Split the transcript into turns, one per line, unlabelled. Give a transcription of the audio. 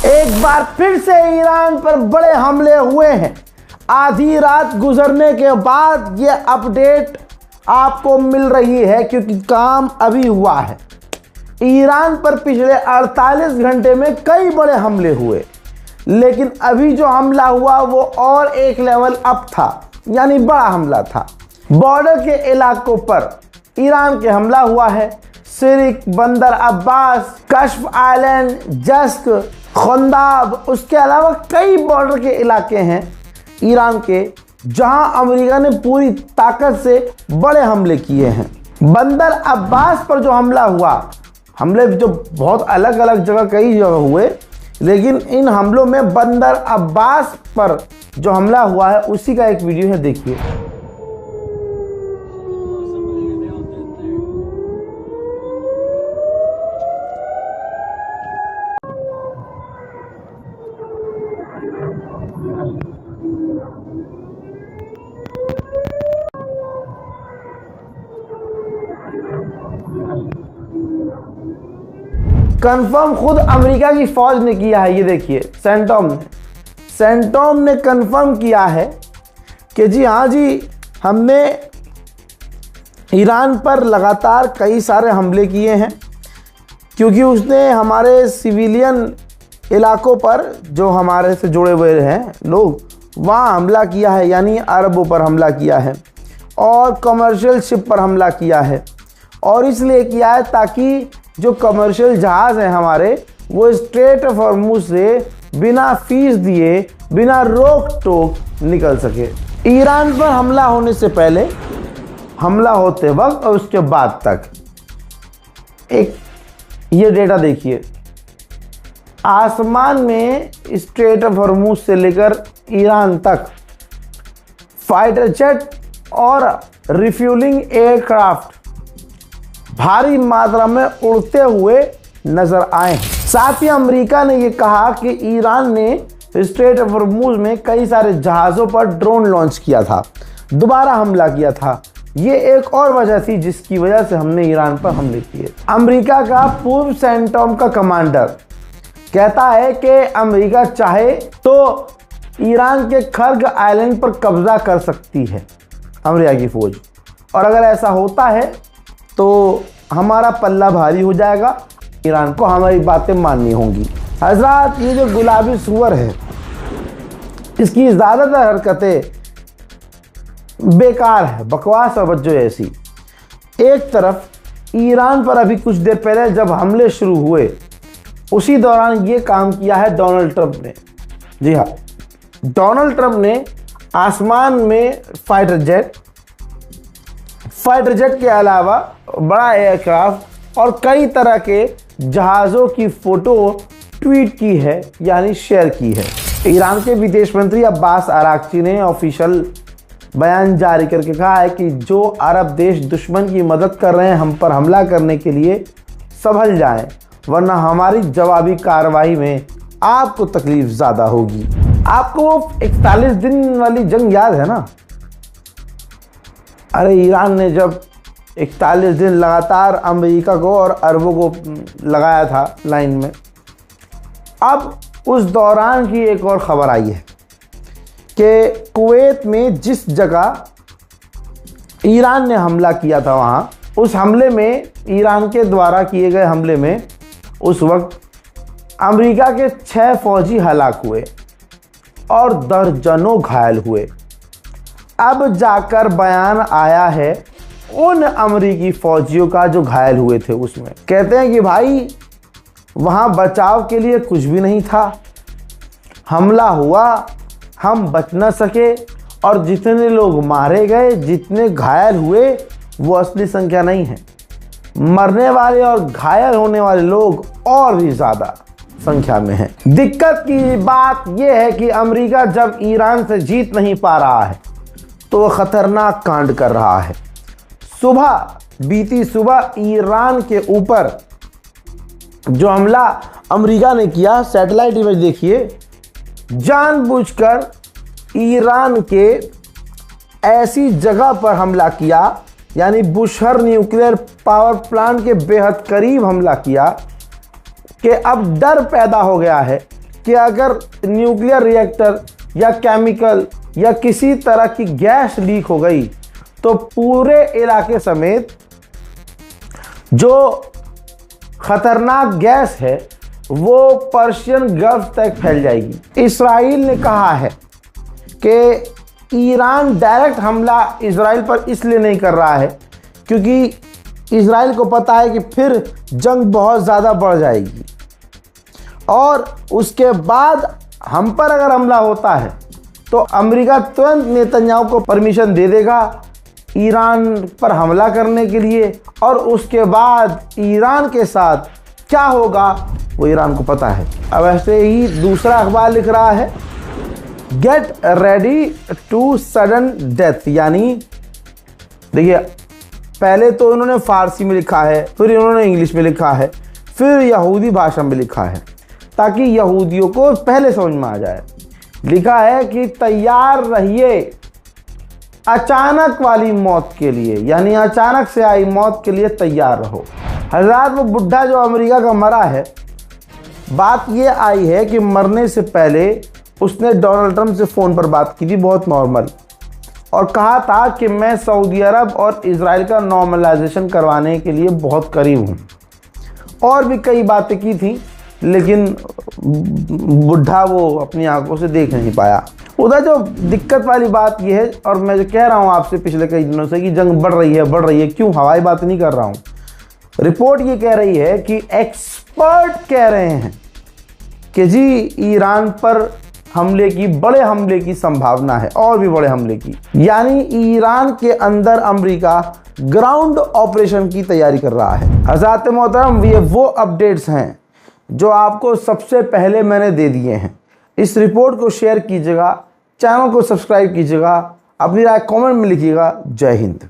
एक बार फिर से ईरान पर बड़े हमले हुए हैं। आधी रात गुजरने के बाद ये अपडेट आपको मिल रही है क्योंकि काम अभी हुआ है। ईरान पर पिछले 48 घंटे में कई बड़े हमले हुए, लेकिन अभी जो हमला हुआ वो और एक लेवल अप था, यानी बड़ा हमला था। बॉर्डर के इलाकों पर ईरान के हमला हुआ है। सिरिक, बंदर अब्बास, कश्फ आइलैंड, जस्क, खुंदाब, उसके अलावा कई बॉर्डर के इलाके हैं ईरान के जहां अमेरिका ने पूरी ताकत से बड़े हमले किए हैं। बंदर अब्बास पर जो हमला हुआ, हमले जो बहुत अलग अलग जगह कई जगह हुए, लेकिन इन हमलों में बंदर अब्बास पर जो हमला हुआ है उसी का एक वीडियो है, देखिए। कंफर्म खुद अमेरिका की फौज ने किया है। ये देखिए, सेंटोम ने कंफर्म किया है कि जी हाँ जी, हमने ईरान पर लगातार कई सारे हमले किए हैं क्योंकि उसने हमारे सिविलियन इलाकों पर जो हमारे से जुड़े हुए हैं लोग, वहाँ हमला किया है, यानी अरबों पर हमला किया है और कमर्शियल शिप पर हमला किया है। और इसलिए किया है ताकि जो कमर्शियल जहाज़ हैं हमारे, वो स्ट्रेट ऑफ हॉर्मुज़ से बिना फीस दिए, बिना रोक टोक निकल सके। ईरान पर हमला होने से पहले, हमला होते वक्त और उसके बाद तक एक ये डेटा देखिए। आसमान में स्ट्रेट ऑफ हॉर्मुज़ से लेकर ईरान तक फाइटर जेट और रिफ्यूलिंग एयरक्राफ्ट भारी मात्रा में उड़ते हुए नजर आए। साथ ही अमेरिका ने यह कहा कि ईरान ने स्ट्रेट ऑफ हॉर्मुज़ में कई सारे जहाज़ों पर ड्रोन लॉन्च किया था, दोबारा हमला किया था। ये एक और वजह थी जिसकी वजह से हमने ईरान पर हमले किए। अमेरिका का पूर्व सेंटोम का कमांडर कहता है कि अमेरिका चाहे तो ईरान के खर्ग आइलैंड पर कब्जा कर सकती है अमेरिका की फौज, और अगर ऐसा होता है तो हमारा पल्ला भारी हो जाएगा। ईरान को हमारी बातें माननी होंगी। हजरात, ये जो गुलाबी सूअर है, इसकी ज़्यादातर हरकतें बेकार है, बकवास और बच्चों ऐसी। एक तरफ ईरान पर अभी कुछ देर पहले जब हमले शुरू हुए, उसी दौरान ये काम किया है डोनाल्ड ट्रंप ने। जी हाँ, डोनाल्ड ट्रंप ने आसमान में फाइटर जेट के अलावा बड़ा एयरक्राफ्ट और कई तरह के जहाज़ों की फ़ोटो ट्वीट की है, यानी शेयर की है। ईरान के विदेश मंत्री अब्बास अराक्ची ने ऑफिशियल बयान जारी करके कहा है कि जो अरब देश दुश्मन की मदद कर रहे हैं हम पर हमला करने के लिए, संभल जाएं, वरना हमारी जवाबी कार्रवाई में आपको तकलीफ ज़्यादा होगी। आपको वो 41 दिन वाली जंग याद है ना? अरे ईरान ने जब 41 दिन लगातार अमेरिका को और अरबों को लगाया था लाइन में। अब उस दौरान की एक और ख़बर आई है कि कुवैत में जिस जगह ईरान ने हमला किया था, वहाँ उस हमले में, ईरान के द्वारा किए गए हमले में, उस वक्त अमेरिका के 6 फौजी हलाक हुए और दर्जनों घायल हुए। अब जाकर बयान आया है उन अमेरिकी फौजियों का जो घायल हुए थे। उसमें कहते हैं कि भाई वहाँ बचाव के लिए कुछ भी नहीं था, हमला हुआ, हम बच न सके, और जितने लोग मारे गए, जितने घायल हुए, वो असली संख्या नहीं है। मरने वाले और घायल होने वाले लोग और भी ज़्यादा संख्या में हैं। दिक्कत की बात यह है कि अमेरिका जब ईरान से जीत नहीं पा रहा है तो वह खतरनाक कांड कर रहा है। बीती सुबह ईरान के ऊपर जो हमला अमेरिका ने किया, सैटेलाइट इमेज देखिए, जानबूझकर ईरान के ऐसी जगह पर हमला किया, यानी बुशहर न्यूक्लियर पावर प्लांट के बेहद करीब हमला किया कि अब डर पैदा हो गया है कि अगर न्यूक्लियर रिएक्टर या केमिकल या किसी तरह की गैस लीक हो गई तो पूरे इलाके समेत जो खतरनाक गैस है वो पर्शियन गल्फ तक फैल जाएगी। इसराइल ने कहा है कि ईरान डायरेक्ट हमला इसराइल पर इसलिए नहीं कर रहा है क्योंकि इसराइल को पता है कि फिर जंग बहुत ज़्यादा बढ़ जाएगी और उसके बाद हम पर अगर हमला होता है तो अमेरिका तुरंत नेतन्याहू को परमिशन दे देगा ईरान पर हमला करने के लिए, और उसके बाद ईरान के साथ क्या होगा वो ईरान को पता है। अब ऐसे ही दूसरा अखबार लिख रहा है get ready to sudden death, यानी देखिए पहले तो इन्होंने फारसी में लिखा है, फिर इन्होंने इंग्लिश में लिखा है, फिर यहूदी भाषा में लिखा है ताकि यहूदियों को पहले समझ में आ जाए। लिखा है कि तैयार रहिए अचानक वाली मौत के लिए, यानी अचानक से आई मौत के लिए तैयार रहो। हज़रात वो बुढ़ा जो अमेरिका का मरा है, बात ये आई है कि मरने से पहले उसने डोनाल्ड ट्रंप से फ़ोन पर बात की थी बहुत नॉर्मल, और कहा था कि मैं सऊदी अरब और इज़राइल का नॉर्मलाइजेशन करवाने के लिए बहुत करीब हूँ, और भी कई बातें की थी लेकिन बुढ़ा वो अपनी आंखों से देख नहीं पाया। उधर जो दिक्कत वाली बात यह है, और मैं जो कह रहा हूँ आपसे पिछले कई दिनों से कि जंग बढ़ रही है, क्यों हवाई बात नहीं कर रहा हूँ। रिपोर्ट ये कह रही है कि एक्सपर्ट कह रहे हैं कि जी ईरान पर हमले की, बड़े हमले की संभावना है, और भी बड़े हमले की, यानी ईरान के अंदर अमेरिका ग्राउंड ऑपरेशन की तैयारी कर रहा है। हज़रात मोहतरम, ये वो अपडेट्स हैं जो आपको सबसे पहले मैंने दे दिए हैं। इस रिपोर्ट को शेयर कीजिएगा, चैनल को सब्सक्राइब कीजिएगा, अपनी राय कमेंट में लिखिएगा। जय हिंद।